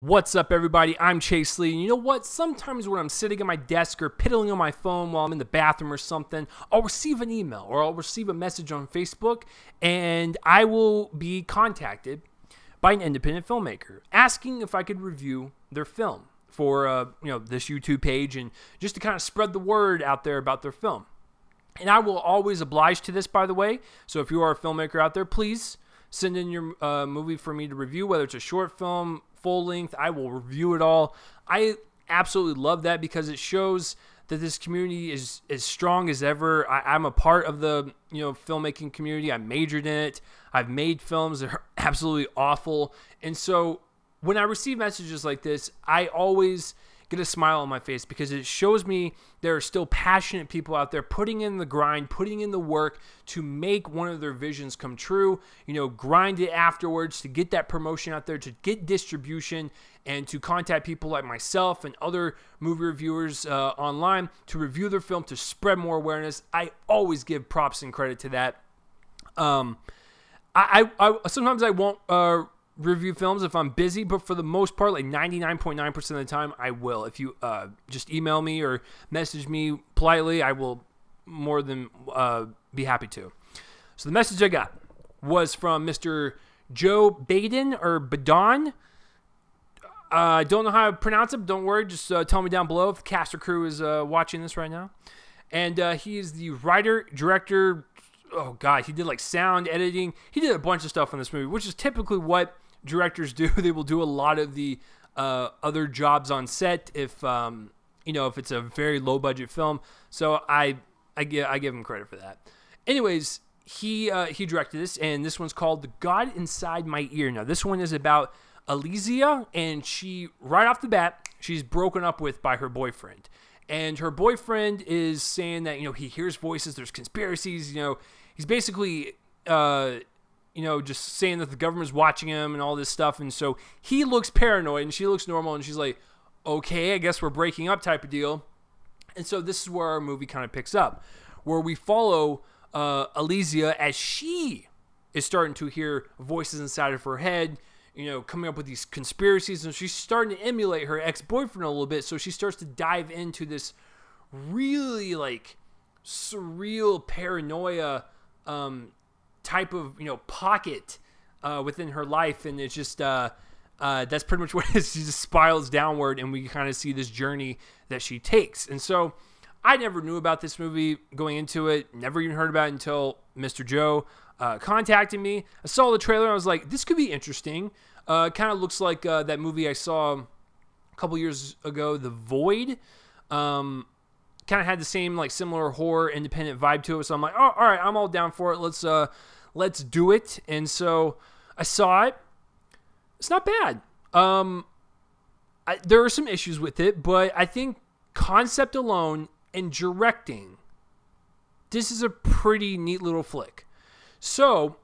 What's up, everybody? I'm Chase Lee. And you know what? Sometimes when I'm sitting at my desk or piddling on my phone while I'm in the bathroom or something, I'll receive an email or I'll receive a message on Facebook, and I will be contacted by an independent filmmaker asking if I could review their film for this YouTube page and just to kind of spread the word out there about their film. And I will always oblige to this, by the way. So if you are a filmmaker out there, please send in your movie for me to review, whether it's a short film, full length. I will review it all. I absolutely love that because it shows that this community is as strong as ever. I'm a part of the filmmaking community. I majored in it. I've made films that are absolutely awful. And so when I receive messages like this, I always get a smile on my face because it shows me there are still passionate people out there putting in the grind, putting in the work to make one of their visions come true, grind it afterwards to get that promotion out there, to get distribution, and to contact people like myself and other movie reviewers online to review their film, to spread more awareness. I always give props and credit to that. I sometimes I won't review films if I'm busy, but for the most part, like 99.9% of the time, I will. If you just email me or message me politely, I will more than be happy to. So the message I got was from Mr. Joe Baden or Badon. I don't know how to pronounce it, but don't worry. Just tell me down below if the cast or crew is watching this right now. And he is the writer, director. Oh, God, he did like sound editing. He did a bunch of stuff on this movie, which is typically what directors do. They will do a lot of the other jobs on set if if it's a very low budget film. So I give him credit for that. Anyways, he directed this, and this one's called The God Inside My Ear. Now this one is about Elizia, and she right off the bat she's broken up with by her boyfriend, and her boyfriend is saying that he hears voices, there's conspiracies. He's basically just saying that the government's watching him and all this stuff. And so he looks paranoid and she looks normal, and she's like, okay, I guess we're breaking up type of deal. And so this is where our movie kind of picks up, where we follow Elizia as she is starting to hear voices inside of her head, coming up with these conspiracies. And she's starting to emulate her ex-boyfriend a little bit. So she starts to dive into this really like surreal paranoia type of pocket within her life, and it's just that's pretty much what it is. She just spirals downward, and we kind of see this journey that she takes. And so I never knew about this movie going into it, never even heard about it until Mr. Joe contacted me. I saw the trailer and I was like, this could be interesting. Kind of looks like that movie I saw a couple years ago, The Void. Kind of had the same similar horror independent vibe to it. So I'm like, oh, all right, I'm all down for it. Let's do it. And so I saw it. It's not bad. There are some issues with it, but I think concept alone and directing, this is a pretty neat little flick. So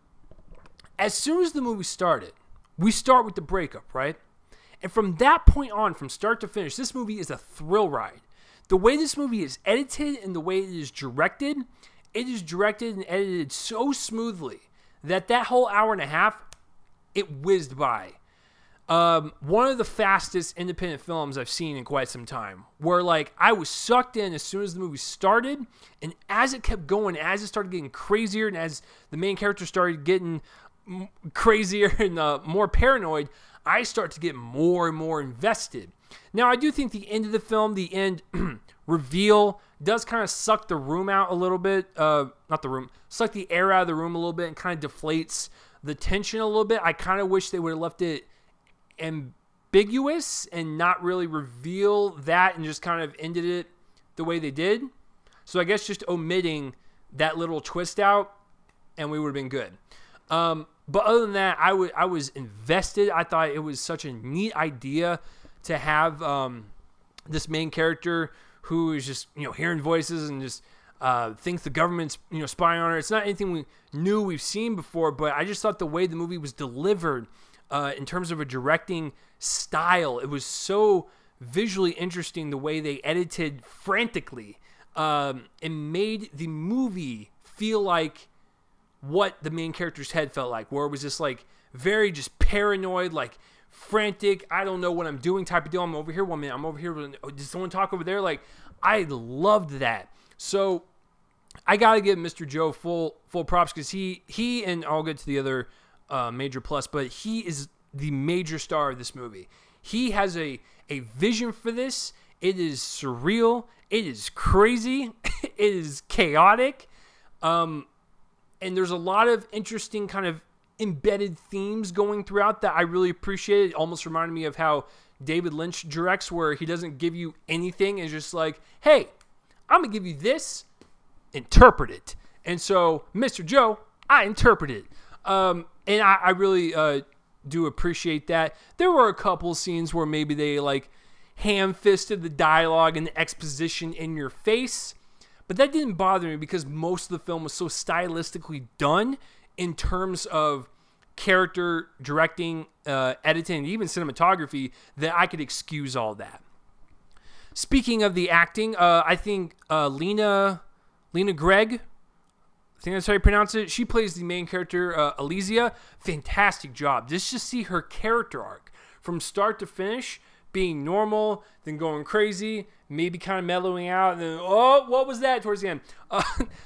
as soon as the movie started, we start with the breakup, right? And from that point on, from start to finish, this movie is a thrill ride. The way this movie is edited and the way it is directed and edited so smoothly that whole hour and a half, it whizzed by. One of the fastest independent films I've seen in quite some time, where I was sucked in as soon as the movie started, and as it kept going, as it started getting crazier, and as the main character started getting crazier and more paranoid, I start to get more and more invested. Now, I do think the end of the film, the end reveal, does kind of suck the room out a little bit. Suck the air out of the room a little bit and kind of deflates the tension a little bit. I kind of wish they would have left it ambiguous and not really reveal that and just kind of ended it the way they did. So I guess just omitting that little twist out and we would have been good. But other than that, I was invested. I thought it was such a neat idea to have this main character who is just hearing voices and just thinks the government's spying on her. It's not anything we've seen before, but I just thought the way the movie was delivered in terms of a directing style, it was so visually interesting the way they edited frantically and made the movie feel like what the main character's head felt like, where it was just very just paranoid, frantic, I don't know what I'm doing type of deal. I'm over here 1 minute, I'm over here. Oh, did someone talk over there? Like, I loved that. So I got to give Mr. Joe full props, because he and I'll get to the other major plus, but he is the major star of this movie. He has a vision for this. It is surreal. It is crazy. It is chaotic. And there's a lot of interesting kind of embedded themes going throughout that I really appreciate. It almost reminded me of how David Lynch directs, where he doesn't give you anything. It's just like, hey, I'm going to give you this, interpret it. And so, Mr. Joe, I interpret it. And I really do appreciate that. There were a couple scenes where maybe they like ham-fisted the dialogue and the exposition in your face, but that didn't bother me, because most of the film was so stylistically done in terms of character directing, editing, and even cinematography, that I could excuse all that. Speaking of the acting, I think Lena Gregg, I think that's how you pronounce it, she plays the main character, Elizia. Fantastic job. Just to see her character arc from start to finish, being normal, then going crazy, maybe kind of mellowing out, and then, oh, what was that towards the end?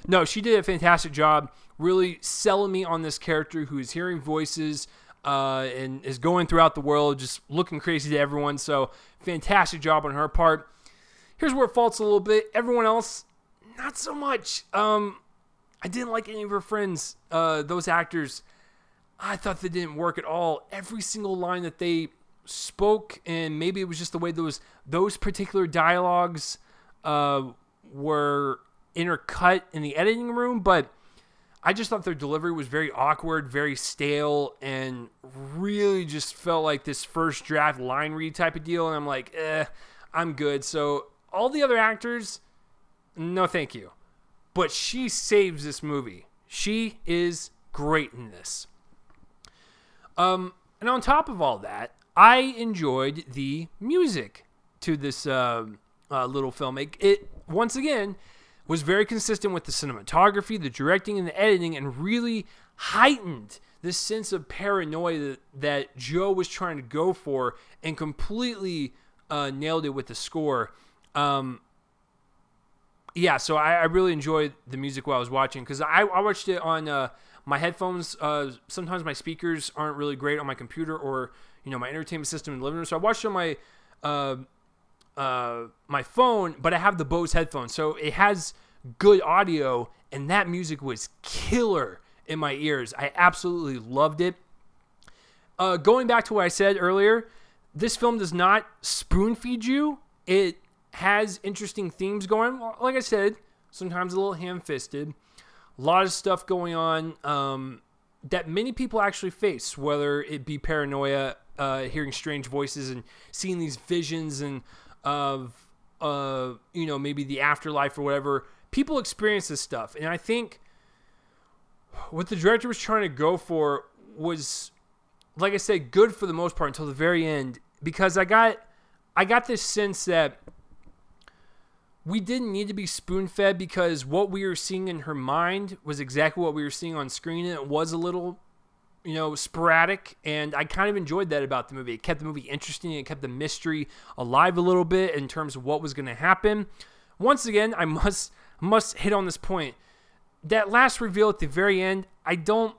No, she did a fantastic job really selling me on this character who is hearing voices and is going throughout the world, just looking crazy to everyone. So, fantastic job on her part. Here's where it faults a little bit. Everyone else, not so much. I didn't like any of her friends, those actors. I thought they didn't work at all. Every single line that they spoke, and maybe it was just the way those particular dialogues were intercut in the editing room, but I just thought their delivery was very awkward, very stale, and really just felt like this first draft line read type of deal, and I'm like, I'm good. So all the other actors, no thank you. But she saves this movie. She is great in this. And on top of all that, I enjoyed the music to this little film. It once again was very consistent with the cinematography, the directing, and the editing, and really heightened this sense of paranoia that Joe was trying to go for, and completely nailed it with the score. Yeah, so I really enjoyed the music while I was watching, because I watched it on my headphones. Sometimes my speakers aren't really great on my computer, or my entertainment system in the living room. So I watched it on my phone, but I have the Bose headphones, so it has good audio, and that music was killer in my ears. I absolutely loved it. Going back to what I said earlier, this film does not spoon feed you. It has interesting themes going. Like I said, sometimes a little ham-fisted. A lot of stuff going on that many people actually face, whether it be paranoia, hearing strange voices and seeing these visions and of maybe the afterlife or whatever. People experience this stuff, and I think what the director was trying to go for was, like I said, good for the most part until the very end, because I got this sense that we didn't need to be spoon-fed, because what we were seeing in her mind was exactly what we were seeing on screen, and it was a little sporadic, and I kind of enjoyed that about the movie. It kept the movie interesting. It kept the mystery alive a little bit in terms of what was going to happen. Once again, I must hit on this point. That last reveal at the very end, I really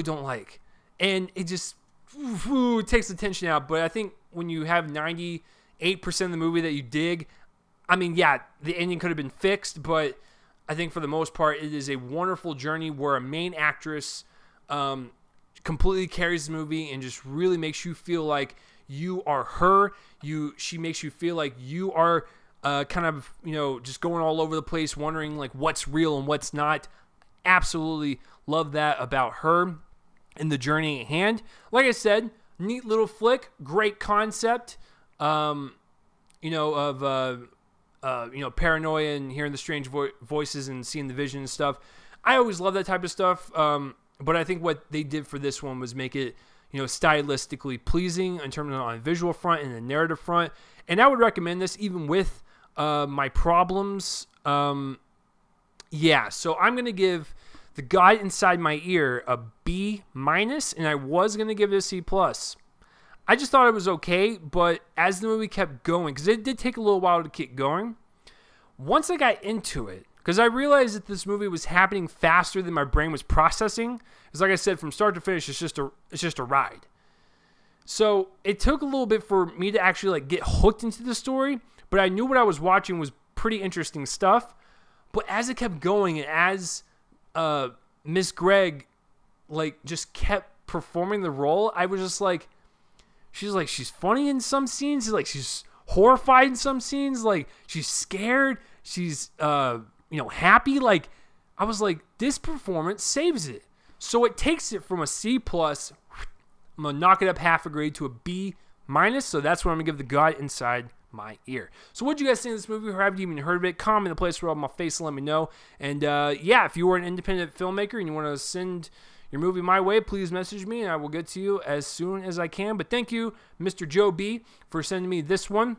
don't like. And it just takes the tension out. But I think when you have 98% of the movie that you dig, I mean, yeah, the ending could have been fixed, but I think for the most part, it is a wonderful journey where a main actress completely carries the movie and just really makes you feel like you are her. She makes you feel like you are kind of, just going all over the place, wondering like what's real and what's not. Absolutely love that about her and the journey at hand. Like I said, neat little flick, great concept, of paranoia and hearing the strange voices and seeing the vision and stuff. I always love that type of stuff. But I think what they did for this one was make it, stylistically pleasing in terms of on a visual front and the narrative front. And I would recommend this even with my problems. So I'm going to give The God Inside My Ear a B minus, and I was going to give it a C plus. I just thought it was okay, but as the movie kept going, because it did take a little while to keep going, once I got into it, because I realized that this movie was happening faster than my brain was processing, because like I said, from start to finish, it's just a ride. So it took a little bit for me to actually like get hooked into the story, but I knew what I was watching was pretty interesting stuff. But as it kept going, and as Miss Gregg like just kept performing the role, I was just like, she's funny in some scenes, like she's horrified in some scenes, like she's scared, she's happy. Like I was like, this performance saves it. So it takes it from a C plus. I'm gonna knock it up half a grade to a B minus. So that's what I'm gonna give The God Inside My Ear. So what do you guys think of this movie, or have you even heard of it? Comment in the place where on my face and let me know. And yeah, if you are an independent filmmaker and you want to send your movie my way, please message me and I will get to you as soon as I can. But thank you, Mr. Joe B, for sending me this one.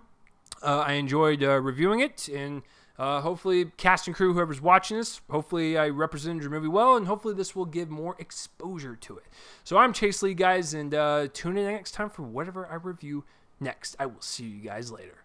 I enjoyed reviewing it, and hopefully cast and crew, whoever's watching this, hopefully I represented your movie well, and hopefully this will give more exposure to it. So I'm Chase Lee, guys, and tune in next time for whatever I review next. I will see you guys later.